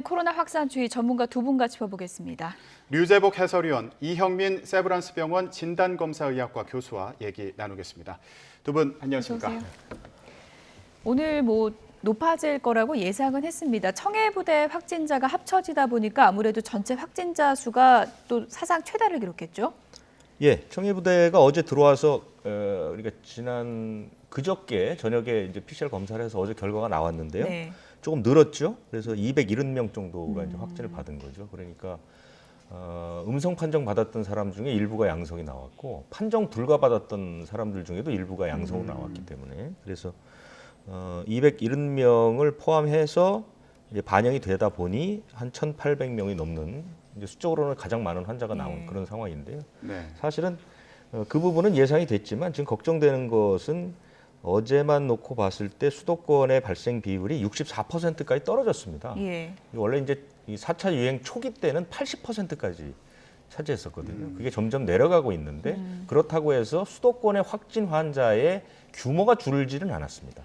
코로나 확산 주의 전문가 두 분과 짚어보겠습니다. 류재복 해설위원, 이형민 세브란스병원 진단검사의학과 교수와 얘기 나누겠습니다. 두 분 안녕하십니까? 어서 오세요. 오늘 높아질 거라고 예상은 했습니다. 청해부대 확진자가 합쳐지다 보니까 아무래도 전체 확진자 수가 또 사상 최다를 기록했죠? 예, 청해부대가 어제 들어와서 우리가 그저께 저녁에 이제 PCR 검사를 해서 어제 결과가 나왔는데요. 네. 조금 늘었죠. 그래서 270명 정도가 이제 확진을 받은 거죠. 그러니까 음성 판정 받았던 사람 중에 일부가 양성이 나왔고 판정 불가 받았던 사람들 중에도 일부가 양성으로 나왔기 때문에 그래서 270명을 포함해서 이제 반영이 되다 보니 한 1,800명이 넘는 이제 수적으로는 가장 많은 환자가 나온 그런 상황인데요. 네. 사실은 그 부분은 예상이 됐지만 지금 걱정되는 것은 어제만 놓고 봤을 때 수도권의 발생 비율이 64%까지 떨어졌습니다. 예. 원래 이제 이 4차 유행 초기 때는 80%까지 차지했었거든요. 그게 점점 내려가고 있는데 그렇다고 해서 수도권의 확진 환자의 규모가 줄지는 않았습니다.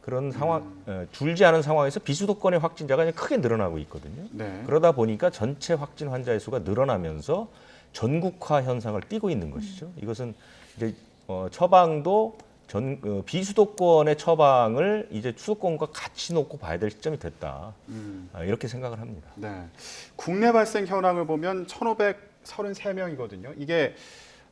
그런 상황, 줄지 않은 상황에서 비수도권의 확진자가 그냥 크게 늘어나고 있거든요. 네. 그러다 보니까 전체 확진 환자의 수가 늘어나면서 전국화 현상을 띠고 있는 것이죠. 이것은 이제 처방도 비수도권의 처방을 이제 수도권과 같이 놓고 봐야 될 시점이 됐다. 이렇게 생각을 합니다. 네. 국내 발생 현황을 보면 1,533명이거든요. 이게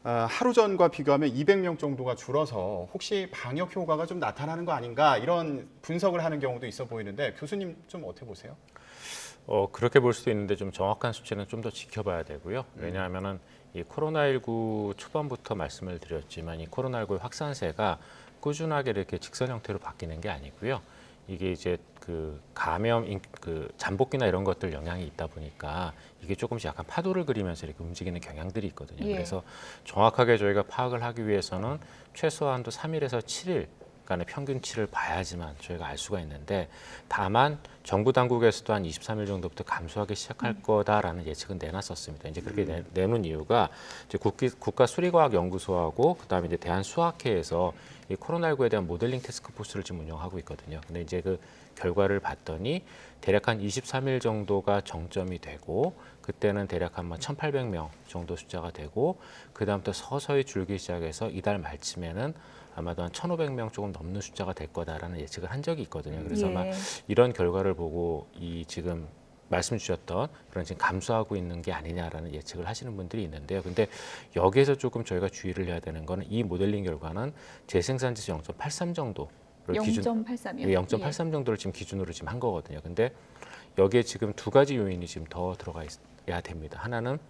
하루 전과 비교하면 200명 정도가 줄어서 혹시 방역 효과가 좀 나타나는 거 아닌가 이런 분석을 하는 경우도 있어 보이는데 교수님 좀 어떻게 보세요? 그렇게 볼 수도 있는데 좀 정확한 수치는 좀 더 지켜봐야 되고요. 왜냐하면은 이 코로나19 초반부터 말씀을 드렸지만 이 코로나19의 확산세가 꾸준하게 이렇게 직선 형태로 바뀌는 게 아니고요. 이게 이제 그 감염, 그 잠복기나 이런 것들 영향이 있다 보니까 이게 조금씩 약간 파도를 그리면서 이렇게 움직이는 경향들이 있거든요. 예. 그래서 정확하게 저희가 파악을 하기 위해서는 최소한도 3일에서 7일 간의 평균치를 봐야지만 저희가 알 수가 있는데 다만 정부 당국에서도 한 23일 정도부터 감소하기 시작할 거다라는 예측은 내놨었습니다. 이제 그렇게 내놓은 이유가 이제 국가수리과학연구소하고 그다음에 이제 대한수학회에서 이 코로나19에 대한 모델링 태스크포스를 지금 운영하고 있거든요. 근데 이제 그 결과를 봤더니 대략 한 23일 정도가 정점이 되고 그때는 대략 한 1,800명 정도 숫자가 되고 그다음부터 서서히 줄기 시작해서 이달 말쯤에는 아마도 한 1,500명 조금 넘는 숫자가 될 거다라는 예측을 한 적이 있거든요. 그래서 아마 이런 결과를 보고 이 지금 말씀 주셨던 그런 지금 감소하고 있는 게 아니냐라는 예측을 하시는 분들이 있는데요. 근데 여기에서 조금 저희가 주의를 해야 되는 거는 이 모델링 결과는 재생산지수 0.83 정도를 0.83이요? 0.83 정도를 지금 기준으로 지금 한 거거든요. 근데 여기에 지금 두 가지 요인이 지금 더 들어가 있어야 됩니다. 하나는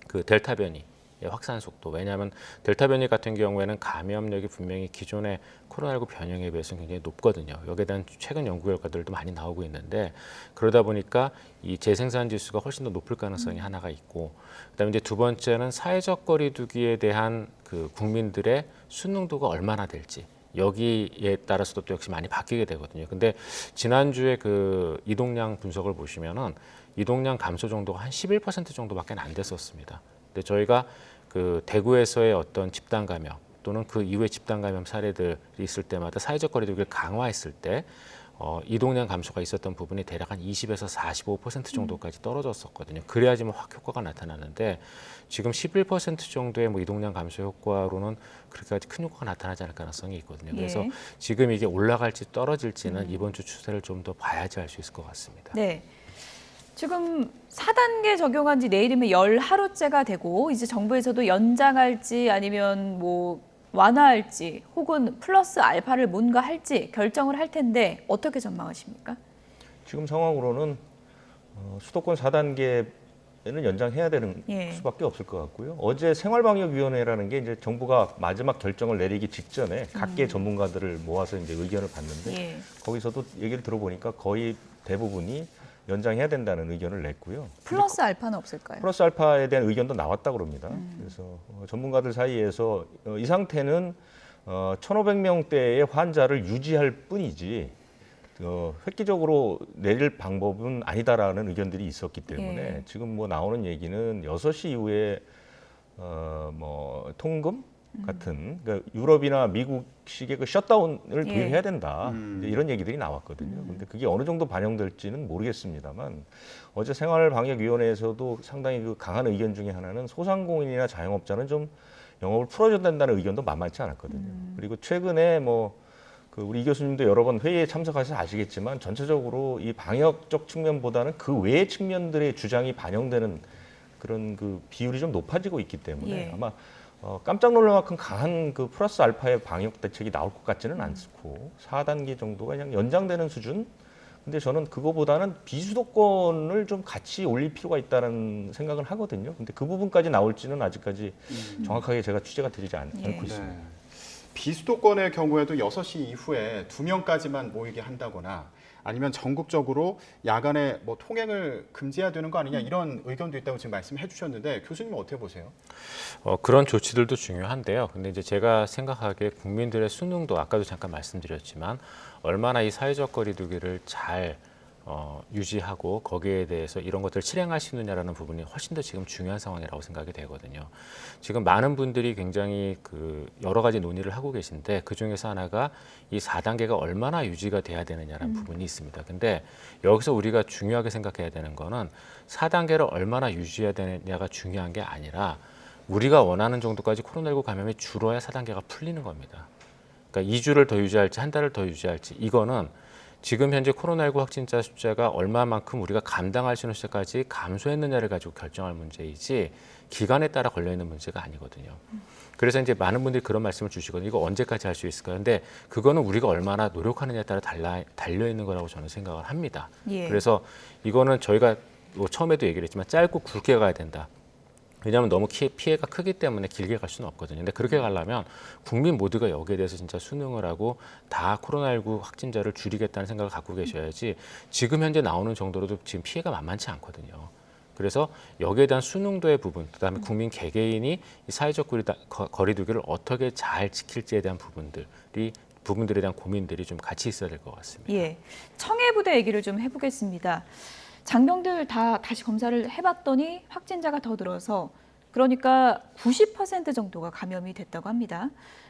그 델타 변이 확산 속도. 왜냐하면 델타 변이 같은 경우에는 감염력이 분명히 기존의 코로나19 변형에 비해서는 굉장히 높거든요. 여기에 대한 최근 연구 결과들도 많이 나오고 있는데 그러다 보니까 이 재생산 지수가 훨씬 더 높을 가능성이 하나가 있고 그다음에 이제 두 번째는 사회적 거리두기에 대한 그 국민들의 순응도가 얼마나 될지 여기에 따라서도 또 역시 많이 바뀌게 되거든요. 근데 지난주에 그 이동량 분석을 보시면은 이동량 감소 정도가 한 11% 정도밖에 안 됐었습니다. 근데 저희가 그 대구에서의 어떤 집단 감염 또는 그 이후에 집단 감염 사례들이 있을 때마다 사회적 거리두기를 강화했을 때 이동량 감소가 있었던 부분이 대략 한 20에서 45% 정도까지 떨어졌었거든요. 그래야지만 확 효과가 나타나는데 지금 11% 정도의 이동량 감소 효과로는 그렇게까지 큰 효과가 나타나지 않을 가능성이 있거든요. 그래서 지금 이게 올라갈지 떨어질지는 이번 주 추세를 좀 더 봐야지 알 수 있을 것 같습니다. 네. 지금 4단계 적용한 지 내일이면 10하루째가 되고 이제 정부에서도 연장할지 아니면 완화할지 혹은 플러스 알파를 뭔가 할지 결정을 할 텐데 어떻게 전망하십니까? 지금 상황으로는 수도권 4단계는 연장해야 되는 수밖에 없을 것 같고요. 어제 생활방역위원회라는 게 이제 정부가 마지막 결정을 내리기 직전에 각계 전문가들을 모아서 이제 의견을 봤는데 거기서도 얘기를 들어보니까 거의 대부분이 연장해야 된다는 의견을 냈고요. 플러스 알파는 없을까요? 플러스 알파에 대한 의견도 나왔다고 그럽니다. 그래서 전문가들 사이에서 이 상태는 1,500명대의 환자를 유지할 뿐이지 획기적으로 내릴 방법은 아니다라는 의견들이 있었기 때문에 지금 나오는 얘기는 6시 이후에 통금 같은 그러니까 유럽이나 미국식의 그 셧다운을 예. 도입해야 된다. 이제 이런 얘기들이 나왔거든요. 근데 그게 어느 정도 반영될지는 모르겠습니다만 어제 생활방역위원회에서도 상당히 그 강한 의견 중에 하나는 소상공인이나 자영업자는 좀 영업을 풀어줘야 된다는 의견도 만만치 않았거든요. 그리고 최근에 그 우리 이 교수님도 여러 번 회의에 참석하셔서 아시겠지만 전체적으로 이 방역적 측면보다는 그 외의 측면들의 주장이 반영되는 그런 그 비율이 좀 높아지고 있기 때문에 예. 아마 깜짝 놀랄 만큼 강한 그 플러스 알파의 방역 대책이 나올 것 같지는 않고 4단계 정도가 그냥 연장되는 수준. 근데 저는 그거보다는 비수도권을 좀 같이 올릴 필요가 있다는 생각을 하거든요. 근데 그 부분까지 나올지는 아직까지 정확하게 제가 취재가 되지 않고 있습니다. 네. 비수도권의 경우에도 6시 이후에 2명까지만 모이게 한다거나 아니면 전국적으로 야간에 뭐 통행을 금지해야 되는 거 아니냐 이런 의견도 있다고 지금 말씀해 주셨는데 교수님은 어떻게 보세요? 그런 조치들도 중요한데요. 근데 이제 제가 생각하기에 국민들의 수능도 아까도 잠깐 말씀드렸지만 얼마나 이 사회적 거리두기를 잘 유지하고 거기에 대해서 이런 것들을 실행할 수 있느냐라는 부분이 훨씬 더 지금 중요한 상황이라고 생각이 되거든요. 지금 많은 분들이 굉장히 그 여러 가지 논의를 하고 계신데 그 중에서 하나가 이 4단계가 얼마나 유지가 돼야 되느냐라는 부분이 있습니다. 근데 여기서 우리가 중요하게 생각해야 되는 거는 4단계를 얼마나 유지해야 되느냐가 중요한 게 아니라 우리가 원하는 정도까지 코로나19 감염이 줄어야 4단계가 풀리는 겁니다. 그러니까 2주를 더 유지할지 한 달을 더 유지할지 이거는 지금 현재 코로나19 확진자 숫자가 얼마만큼 우리가 감당할 수 있는 숫자까지 감소했느냐를 가지고 결정할 문제이지 기간에 따라 걸려있는 문제가 아니거든요. 그래서 이제 많은 분들이 그런 말씀을 주시거든요. 이거 언제까지 할 수 있을까요? 근데 그거는 우리가 얼마나 노력하느냐에 따라 달려있는 거라고 저는 생각을 합니다. 예. 그래서 이거는 저희가 뭐 처음에도 얘기를 했지만 짧고 굵게 가야 된다. 왜냐하면 너무 피해가 크기 때문에 길게 갈 수는 없거든요. 근데 그렇게 가려면 국민 모두가 여기에 대해서 진짜 수능을 하고 다 코로나19 확진자를 줄이겠다는 생각을 갖고 계셔야지 지금 현재 나오는 정도로도 지금 피해가 만만치 않거든요. 그래서 여기에 대한 수능도의 부분, 그다음에 국민 개개인이 이 사회적 거리두기를 어떻게 잘 지킬지에 대한 부분들에 대한 고민들이 좀 같이 있어야 될 것 같습니다. 예. 청해부대 얘기를 좀 해보겠습니다. 장병들 다시 검사를 해봤더니 확진자가 더 늘어서 그러니까 90% 정도가 감염이 됐다고 합니다.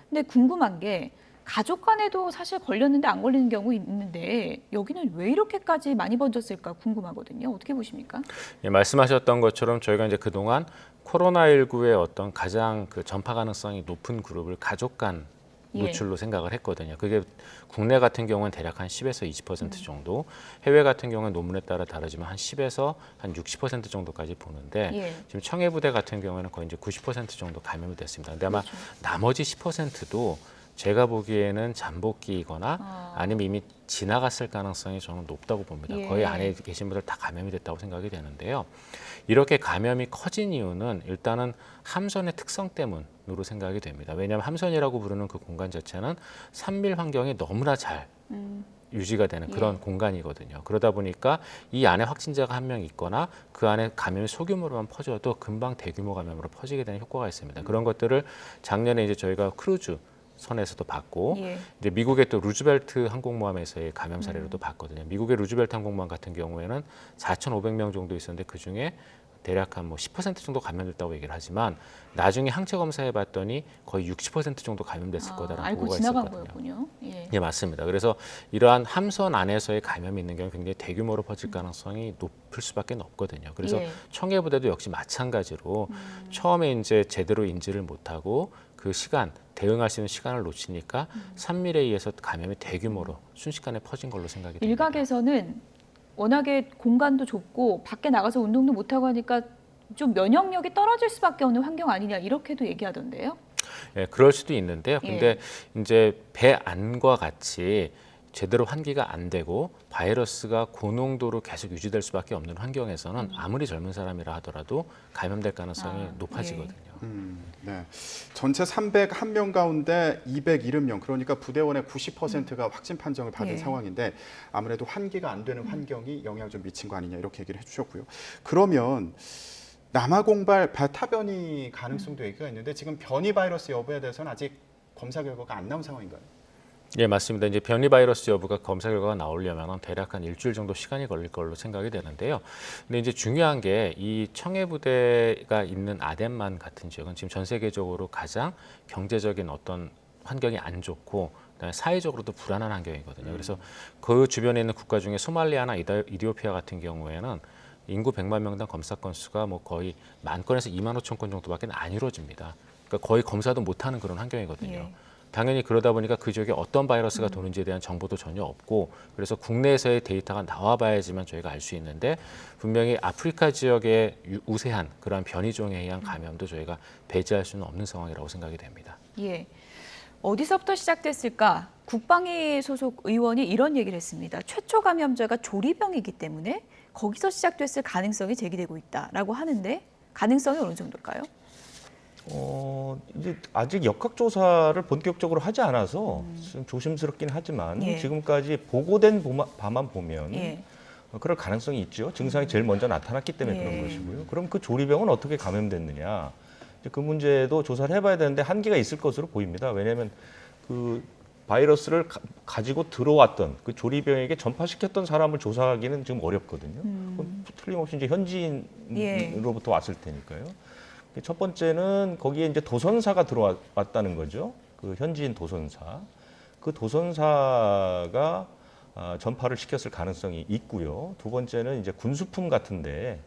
근데 궁금한 게 가족 간에도 사실 걸렸는데 안 걸리는 경우 있는데 여기는 왜 이렇게까지 많이 번졌을까 궁금하거든요. 어떻게 보십니까? 예, 말씀하셨던 것처럼 저희가 이제 그동안 코로나19의 어떤 가장 그 전파 가능성이 높은 그룹을 가족 간 노출로 생각을 했거든요. 그게 국내 같은 경우는 대략 한 10에서 20% 정도, 해외 같은 경우는 논문에 따라 다르지만 한 10에서 한 60% 정도까지 보는데 지금 청해부대 같은 경우에는 거의 이제 90% 정도 감염이 됐습니다. 근데 아마 나머지 10%도 제가 보기에는 잠복기이거나 아니면 이미 지나갔을 가능성이 저는 높다고 봅니다. 거의 안에 계신 분들 다 감염이 됐다고 생각이 되는데요. 이렇게 감염이 커진 이유는 일단은 함선의 특성 때문으로 생각이 됩니다. 왜냐하면 함선이라고 부르는 그 공간 자체는 산밀 환경이 너무나 잘 유지가 되는 그런 공간이거든요. 그러다 보니까 이 안에 확진자가 한 명 있거나 그 안에 감염이 소규모로만 퍼져도 금방 대규모 감염으로 퍼지게 되는 효과가 있습니다. 그런 것들을 작년에 이제 저희가 크루즈 선에서도 봤고 이제 미국의 또 루즈벨트 항공모함에서의 감염 사례로도 봤거든요. 미국의 루즈벨트 항공모함 같은 경우에는 4,500명 정도 있었는데 그 중에 대략 한 뭐 10% 정도 감염됐다고 얘기를 하지만 나중에 항체 검사해 봤더니 거의 60% 정도 감염됐을 거다라는 보고가 있었거든요. 알고 지나간 거였군요. 예, 맞습니다. 그래서 이러한 함선 안에서의 감염이 있는 경우 굉장히 대규모로 퍼질 가능성이 높을 수밖에 없거든요. 그래서 청해부대도 역시 마찬가지로 처음에 이제 제대로 인지를 못하고 그 시간 대응할 수 있는 시간을 놓치니까 산밀에 의해서 감염이 대규모로 순식간에 퍼진 걸로 생각이 됩니다. 일각에서는 워낙에 공간도 좁고 밖에 나가서 운동도 못하고 하니까 좀 면역력이 떨어질 수밖에 없는 환경 아니냐 이렇게도 얘기하던데요. 예, 그럴 수도 있는데요. 근데 이제 배 안과 같이 제대로 환기가 안 되고 바이러스가 고농도로 계속 유지될 수밖에 없는 환경에서는 아무리 젊은 사람이라 하더라도 감염될 가능성이 높아지거든요. 네. 전체 301명 가운데 270명, 그러니까 부대원의 90%가 확진 판정을 받은 상황인데 아무래도 환기가 안 되는 환경이 영향을 좀 미친 거 아니냐 이렇게 얘기를 해주셨고요. 그러면 남아공발 베타 변이 가능성도 얘기가 있는데 지금 변이 바이러스 여부에 대해서는 아직 검사 결과가 안 나온 상황인가요? 예, 맞습니다. 이제 변이 바이러스 여부가 검사 결과가 나오려면 대략 한 일주일 정도 시간이 걸릴 걸로 생각이 되는데요. 근데 이제 중요한 게 이 청해 부대가 있는 아덴만 같은 지역은 지금 전 세계적으로 가장 경제적인 어떤 환경이 안 좋고 그다음에 사회적으로도 불안한 환경이거든요. 그래서 그 주변에 있는 국가 중에 소말리아나 이디오피아 같은 경우에는 인구 100만 명당 검사 건수가 뭐 거의 10,000건에서 25,000건 정도밖에 안 이루어집니다. 그러니까 거의 검사도 못하는 그런 환경이거든요. 예. 당연히 그러다 보니까 그 지역에 어떤 바이러스가 도는지에 대한 정보도 전혀 없고 그래서 국내에서의 데이터가 나와봐야지만 저희가 알 수 있는데 분명히 아프리카 지역의 우세한 그러한 변이종에 의한 감염도 저희가 배제할 수는 없는 상황이라고 생각이 됩니다. 예. 어디서부터 시작됐을까? 국방위 소속 의원이 이런 얘기를 했습니다. 최초 감염자가 조리병이기 때문에 거기서 시작됐을 가능성이 제기되고 있다라고 하는데 가능성이 어느 정도일까요? 이제 아직 역학조사를 본격적으로 하지 않아서 좀 조심스럽긴 하지만 예. 지금까지 보고된 바만 보면 예. 그럴 가능성이 있죠. 증상이 제일 먼저 나타났기 때문에 예. 그런 것이고요. 그럼 그 조리병은 어떻게 감염됐느냐? 이제 그 문제도 조사를 해봐야 되는데 한계가 있을 것으로 보입니다. 왜냐하면 그 바이러스를 가지고 들어왔던 그 조리병에게 전파시켰던 사람을 조사하기는 지금 어렵거든요. 그건 틀림없이 이제 현지인으로부터 왔을 테니까요. 첫 번째는 거기에 이제 도선사가 들어왔다는 거죠. 그 현지인 도선사. 그 도선사가 전파를 시켰을 가능성이 있고요. 두 번째는 이제 군수품 같은데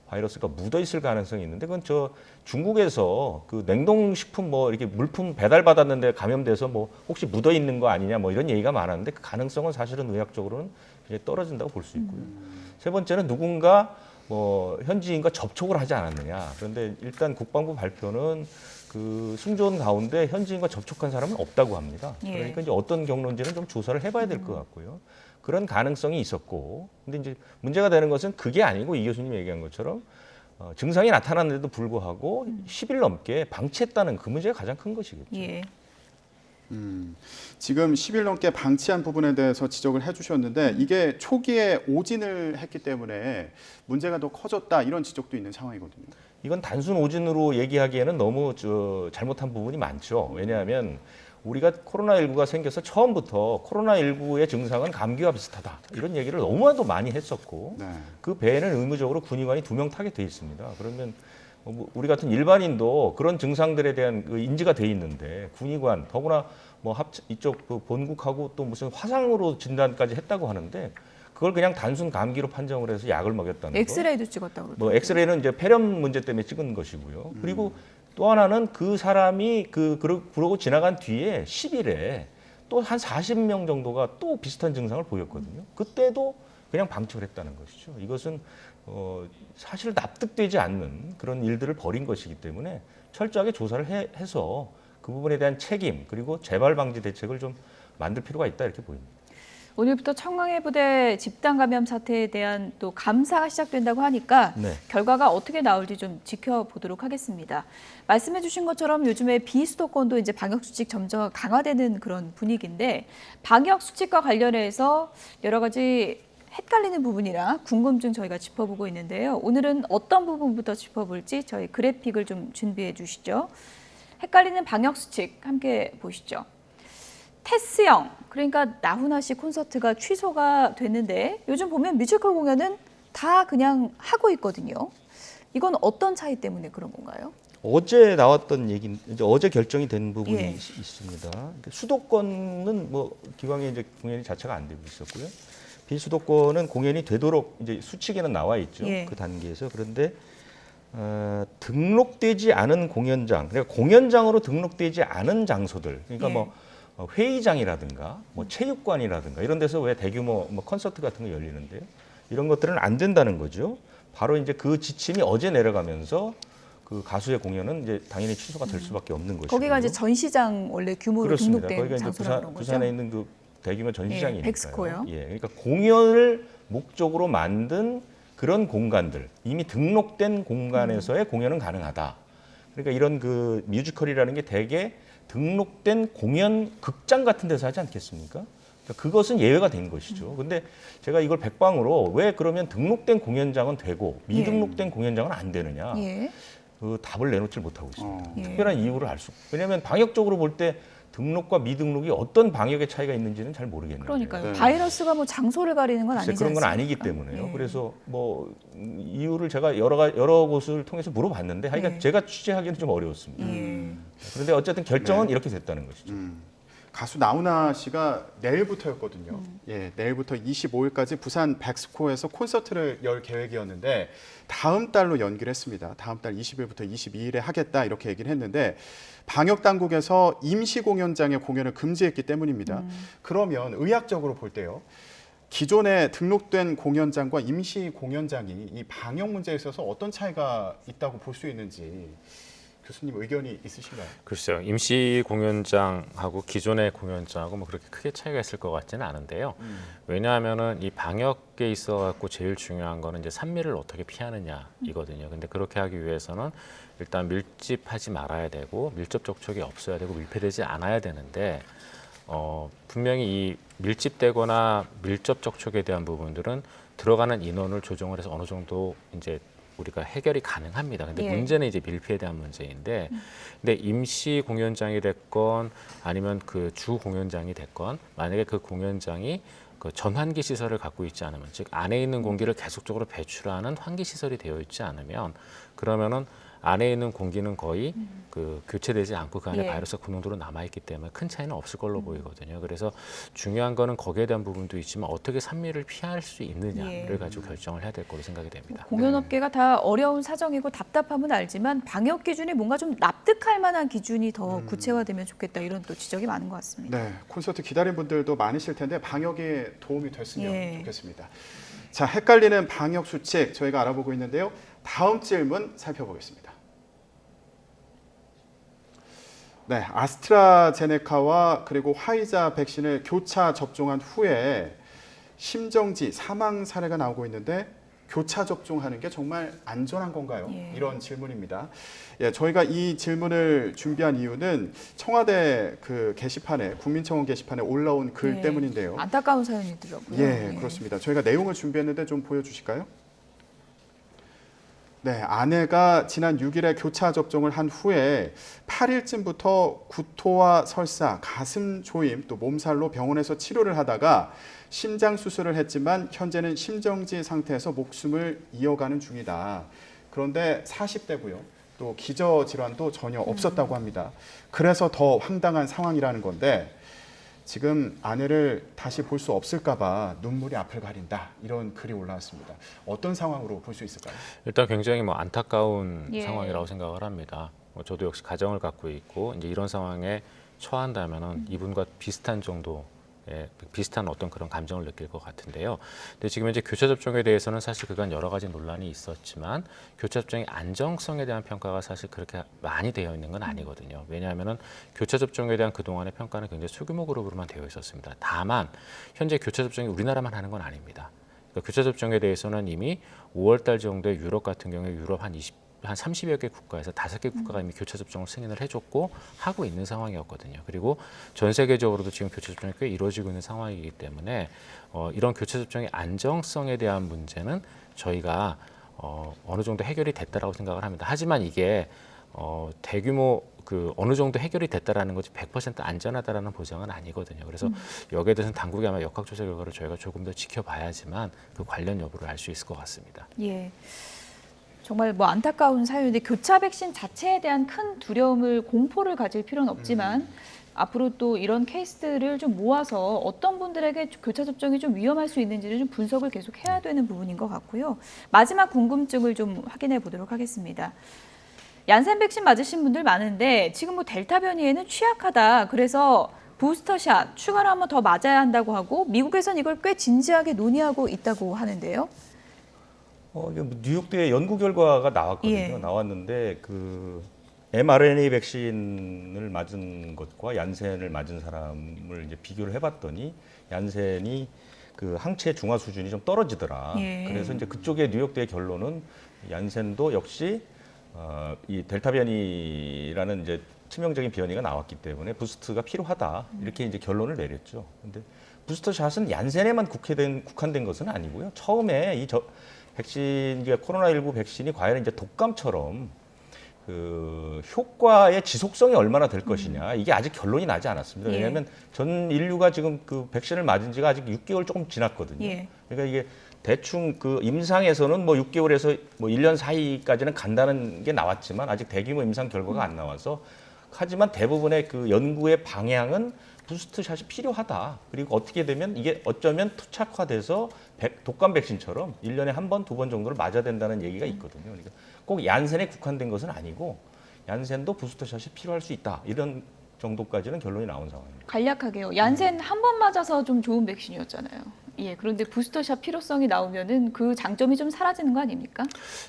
바이러스가 묻어 있을 가능성이 있는데 그건 저 중국에서 그 냉동식품 뭐 이렇게 물품 배달 받았는데 감염돼서 뭐 혹시 묻어 있는 거 아니냐 뭐 이런 얘기가 많았는데 그 가능성은 사실은 의학적으로는 굉장히 떨어진다고 볼 수 있고요. 세 번째는 누군가 뭐 현지인과 접촉을 하지 않았느냐. 그런데 일단 국방부 발표는 그 승조원 가운데 현지인과 접촉한 사람은 없다고 합니다. 예. 그러니까 이제 어떤 경로인지는 좀 조사를 해봐야 될 것 같고요. 그런 가능성이 있었고, 근데 이제 문제가 되는 것은 그게 아니고 이 교수님이 얘기한 것처럼 증상이 나타났는데도 불구하고 10일 넘게 방치했다는 그 문제가 가장 큰 것이겠죠. 예. 지금 10일 넘게 방치한 부분에 대해서 지적을 해주셨는데 이게 초기에 오진을 했기 때문에 문제가 더 커졌다 이런 지적도 있는 상황이거든요. 이건 단순 오진으로 얘기하기에는 너무 잘못한 부분이 많죠. 왜냐하면 우리가 코로나19가 생겨서 처음부터 코로나19의 증상은 감기와 비슷하다. 이런 얘기를 너무나도 많이 했었고 네. 그 배에는 의무적으로 군의관이 2명 타게 돼 있습니다. 그러면 우리 같은 일반인도 그런 증상들에 대한 그 인지가 돼 있는데 군의관 더구나 뭐 이쪽 그 본국하고 또 무슨 화상으로 진단까지 했다고 하는데 그걸 그냥 단순 감기로 판정을 해서 약을 먹였다는 거. 엑스레이도 찍었다고 그러더라고요. 뭐 엑스레이는 이제 폐렴 문제 때문에 찍은 것이고요. 그리고 또 하나는 그 사람이 그러고 지나간 뒤에 10일에 또 한 40명 정도가 또 비슷한 증상을 보였거든요. 그때도 그냥 방치를 했다는 것이죠. 이것은 사실 납득되지 않는 그런 일들을 벌인 것이기 때문에 철저하게 조사를 해서 그 부분에 대한 책임 그리고 재발 방지 대책을 좀 만들 필요가 있다 이렇게 보입니다. 오늘부터 청와해 부대 집단 감염 사태에 대한 또 감사가 시작된다고 하니까 네. 결과가 어떻게 나올지 좀 지켜보도록 하겠습니다. 말씀해 주신 것처럼 요즘에 비수도권도 이제 방역 수칙 점점 강화되는 그런 분위기인데 방역 수칙과 관련해서 여러 가지 헷갈리는 부분이나 궁금증 저희가 짚어보고 있는데요. 오늘은 어떤 부분부터 짚어볼지 저희 그래픽을 좀 준비해 주시죠. 헷갈리는 방역 수칙 함께 보시죠. 테스형, 그러니까 나훈아 씨 콘서트가 취소가 됐는데 요즘 보면 뮤지컬 공연은 다 그냥 하고 있거든요. 이건 어떤 차이 때문에 그런 건가요? 어제 나왔던 얘기, 이제 어제 결정이 된 부분이 예. 있습니다. 수도권은 뭐 기왕에 이제 공연이 자체가 안 되고 있었고요. 비수도권은 공연이 되도록 이제 수칙에는 나와 있죠. 예. 그 단계에서. 그런데 등록되지 않은 공연장, 그러니까 공연장으로 등록되지 않은 장소들, 그러니까 예. 뭐 회의장이라든가 뭐 체육관이라든가 이런 데서 왜 대규모 뭐 콘서트 같은 거 열리는데요. 이런 것들은 안 된다는 거죠. 바로 이제 그 지침이 어제 내려가면서 그 가수의 공연은 이제 당연히 취소가 될 수밖에 없는 것이고. 거기가 이제 전시장 원래 규모로 그렇습니다. 등록된 거기가 이제 장소라는 그런 거죠. 부산에 있는 그 대규모 전시장이니까요. 백스코요. 예, 그러니까 공연을 목적으로 만든 그런 공간들, 이미 등록된 공간에서의 공연은 가능하다. 그러니까 이런 그 뮤지컬이라는 게 대개 등록된 공연 극장 같은 데서 하지 않겠습니까? 그러니까 그것은 예외가 된 것이죠. 근데 제가 이걸 백방으로 왜 그러면 등록된 공연장은 되고 미등록된 공연장은 안 되느냐? 예. 그 답을 내놓질 못하고 있습니다. 예. 특별한 이유를 알 수. 왜냐하면 방역적으로 볼 때 등록과 미등록이 어떤 방역의 차이가 있는지는 잘 모르겠는데. 그러니까요. 네. 바이러스가 뭐 장소를 가리는 건 글쎄, 아니지 그런 건 않습니까? 아니기 때문에요. 예. 그래서 뭐 이유를 제가 여러 곳을 통해서 물어봤는데 하여간 예. 제가 취재하기는 좀 어려웠습니다. 예. 그런데 어쨌든 결정은 네. 이렇게 됐다는 것이죠. 가수 나훈아 씨가 내일부터였거든요. 예, 내일부터 25일까지 부산 백스코에서 콘서트를 열 계획이었는데 다음 달로 연기를 했습니다. 다음 달 20일부터 22일에 하겠다 이렇게 얘기를 했는데 방역 당국에서 임시 공연장의 공연을 금지했기 때문입니다. 그러면 의학적으로 볼 때요. 기존에 등록된 공연장과 임시 공연장이 이 방역 문제에 있어서 어떤 차이가 있다고 볼 수 있는지 교수님 의견이 있으신가요? 글쎄요. 임시 공연장하고 기존의 공연장하고 뭐 그렇게 크게 차이가 있을 것 같지는 않은데요. 왜냐하면은 이 방역에 있어 갖고 제일 중요한 거는 이제 산미를 어떻게 피하느냐이거든요. 근데 그렇게 하기 위해서는 일단 밀집하지 말아야 되고 밀접 접촉이 없어야 되고 밀폐되지 않아야 되는데 분명히 이 밀집되거나 밀접 접촉에 대한 부분들은 들어가는 인원을 조정을 해서 어느 정도 이제 우리가 해결이 가능합니다. 근데 예. 문제는 이제 밀폐에 대한 문제인데, 근데 임시 공연장이 됐건 아니면 그 주 공연장이 됐건 만약에 그 공연장이 그 전환기 시설을 갖고 있지 않으면, 즉 안에 있는 공기를 계속적으로 배출하는 환기 시설이 되어 있지 않으면, 그러면은 안에 있는 공기는 거의 그 교체되지 않고 그 안에 예. 바이러스가 그 농도로 남아 있기 때문에 큰 차이는 없을 걸로 보이거든요. 그래서 중요한 거는 거기에 대한 부분도 있지만 어떻게 산미를 피할 수 있느냐를 예. 가지고 결정을 해야 될 거로 생각이 됩니다. 공연업계가 다 어려운 사정이고 답답함은 알지만 방역 기준이 뭔가 좀 납득할 만한 기준이 더 구체화되면 좋겠다 이런 또 지적이 많은 것 같습니다. 네, 콘서트 기다린 분들도 많으실 텐데 방역에 도움이 됐으면 예. 좋겠습니다. 자, 헷갈리는 방역 수칙 저희가 알아보고 있는데요. 다음 질문 살펴보겠습니다. 네, 아스트라제네카와 그리고 화이자 백신을 교차 접종한 후에 심정지 사망 사례가 나오고 있는데 교차 접종하는 게 정말 안전한 건가요? 예. 이런 질문입니다. 예, 저희가 이 질문을 준비한 이유는 청와대 그 게시판에 국민청원 게시판에 올라온 글 예. 때문인데요. 안타까운 사연이더라고요. 예, 그렇습니다. 저희가 내용을 준비했는데 좀 보여주실까요? 네, 아내가 지난 6일에 교차 접종을 한 후에 8일쯤부터 구토와 설사, 가슴 조임, 또 몸살로 병원에서 치료를 하다가 심장 수술을 했지만 현재는 심정지 상태에서 목숨을 이어가는 중이다. 그런데 40대고요. 또 기저 질환도 전혀 없었다고 합니다. 그래서 더 황당한 상황이라는 건데 지금 아내를 다시 볼 수 없을까 봐 눈물이 앞을 가린다. 이런 글이 올라왔습니다. 어떤 상황으로 볼 수 있을까요? 일단 굉장히 뭐 안타까운 예. 상황이라고 생각을 합니다. 저도 역시 가정을 갖고 있고 이제 이런 상황에 처한다면은 이분과 비슷한 정도 비슷한 어떤 그런 감정을 느낄 것 같은데요. 근데 지금 현재 교차 접종에 대해서는 사실 그간 여러 가지 논란이 있었지만 교차 접종의 안정성에 대한 평가가 사실 그렇게 많이 되어 있는 건 아니거든요. 왜냐하면은 교차 접종에 대한 그동안의 평가는 굉장히 소규모 그룹으로만 되어 있었습니다. 다만 현재 교차 접종이 우리나라만 하는 건 아닙니다. 그러니까 교차 접종에 대해서는 이미 5월 달 정도에 유럽 같은 경우에 유럽 한 30여 개 국가에서 5개 국가가 이미 교차 접종을 승인을 해줬고 하고 있는 상황이었거든요. 그리고 전 세계적으로도 지금 교차 접종이 꽤 이루어지고 있는 상황이기 때문에 이런 교차 접종의 안정성에 대한 문제는 저희가 어느 정도 해결이 됐다라고 생각을 합니다. 하지만 이게 대규모 그 어느 정도 해결이 됐다라는 거지 100% 안전하다라는 보장은 아니거든요. 그래서 여기에 대해서는 당국이 아마 역학조사 결과를 저희가 조금 더 지켜봐야지만 그 관련 여부를 알 수 있을 것 같습니다. 예. 정말 뭐 안타까운 사유인데 교차 백신 자체에 대한 큰 두려움을 공포를 가질 필요는 없지만 앞으로 또 이런 케이스들을 좀 모아서 어떤 분들에게 교차 접종이 좀 위험할 수 있는지를 좀 분석을 계속 해야 되는 부분인 것 같고요. 마지막 궁금증을 좀 확인해 보도록 하겠습니다. 얀센 백신 맞으신 분들 많은데 지금 뭐 델타 변이에는 취약하다. 그래서 부스터샷 추가로 한번 더 맞아야 한다고 하고 미국에선 이걸 꽤 진지하게 논의하고 있다고 하는데요. 이게 뉴욕대 연구 결과가 나왔거든요. 예. 나왔는데 그 mRNA 백신을 맞은 것과 얀센을 맞은 사람을 이제 비교를 해봤더니 얀센이 그 항체 중화 수준이 좀 떨어지더라. 예. 그래서 이제 그쪽의 뉴욕대의 결론은 얀센도 역시 이 델타 변이라는 이제 치명적인 변이가 나왔기 때문에 부스트가 필요하다. 이렇게 이제 결론을 내렸죠. 근데 부스터 샷은 얀센에만 국한된 것은 아니고요. 처음에 이 백신, 코로나19 백신이 과연 이제 독감처럼 그 효과의 지속성이 얼마나 될 것이냐 이게 아직 결론이 나지 않았습니다. 예. 왜냐하면 전 인류가 지금 그 백신을 맞은 지가 아직 6개월 조금 지났거든요. 예. 그러니까 이게 대충 그 임상에서는 뭐 6개월에서 뭐 1년 사이까지는 간다는 게 나왔지만 아직 대규모 임상 결과가 안 나와서 하지만 대부분의 그 연구의 방향은 부스트샷이 필요하다. 그리고 어떻게 되면 이게 어쩌면 토착화돼서 독감 백신처럼 1년에 한 번, 두 번 정도를 맞아야 된다는 얘기가 있거든요. 그러니까 꼭 얀센에 국한된 것은 아니고 얀센도 부스터샷이 필요할 수 있다. 이런 정도까지는 결론이 나온 상황입니다. 간략하게요. 얀센 한 번 맞아서 좀 좋은 백신이었잖아요. 예, 그런데 부스터샷 필요성이 나오면은 그 장점이 좀 사라지는 거 아닙니까?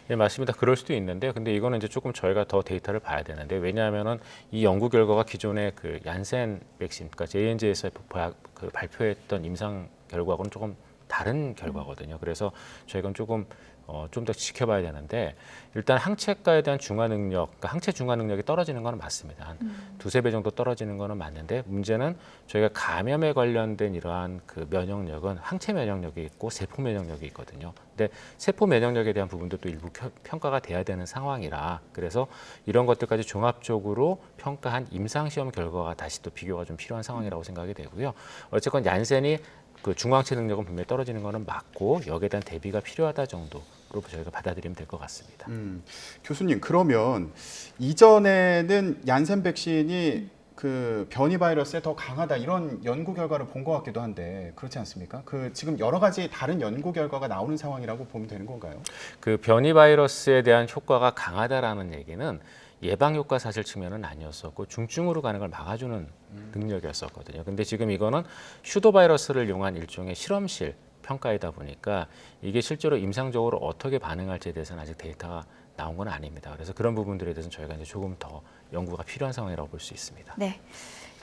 네, 맞습니다. 그럴 수도 있는데, 근데 이거는 이제 조금 저희가 더 데이터를 봐야 되는데, 왜냐하면은 이 연구 결과가 기존의 그 얀센 백신, 그러니까 J&J에서 그 발표했던 임상 결과하고는 조금 다른 결과거든요. 그래서 저희가 조금 좀 더 지켜봐야 되는데, 일단 항체가에 대한 중화 능력, 그러니까 항체 중화 능력이 떨어지는 건 맞습니다. 한 두세 배 정도 떨어지는 거는 맞는데, 문제는 저희가 감염에 관련된 이러한 그 면역력은 항체 면역력이 있고 세포 면역력이 있거든요. 근데 세포 면역력에 대한 부분도 또 일부 평가가 돼야 되는 상황이라, 그래서 이런 것들까지 종합적으로 평가한 임상시험 결과가 다시 또 비교가 좀 필요한 상황이라고 생각이 되고요. 어쨌건 얀센이 그 중화항체 능력은 분명히 떨어지는 거는 맞고, 여기에 대한 대비가 필요하다 정도로 저희가 받아들이면 될 것 같습니다. 교수님, 그러면 이전에는 얀센 백신이 그 변이 바이러스에 더 강하다 이런 연구 결과를 본 것 같기도 한데 그렇지 않습니까? 그 지금 여러 가지 다른 연구 결과가 나오는 상황이라고 보면 되는 건가요? 그 변이 바이러스에 대한 효과가 강하다라는 얘기는 예방 효과 사실 측면은 아니었었고 중증으로 가는 걸 막아주는 능력이었었거든요. 근데 지금 이거는 슈도 바이러스를 이용한 일종의 실험실 평가이다 보니까 이게 실제로 임상적으로 어떻게 반응할지에 대해서는 아직 데이터가 나온 건 아닙니다. 그래서 그런 부분들에 대해서는 저희가 이제 조금 더 연구가 필요한 상황이라고 볼 수 있습니다. 네.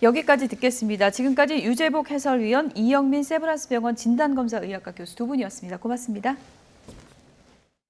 여기까지 듣겠습니다. 지금까지 유재복 해설위원, 이영민 세브란스병원 진단검사의학과 교수 두 분이었습니다. 고맙습니다.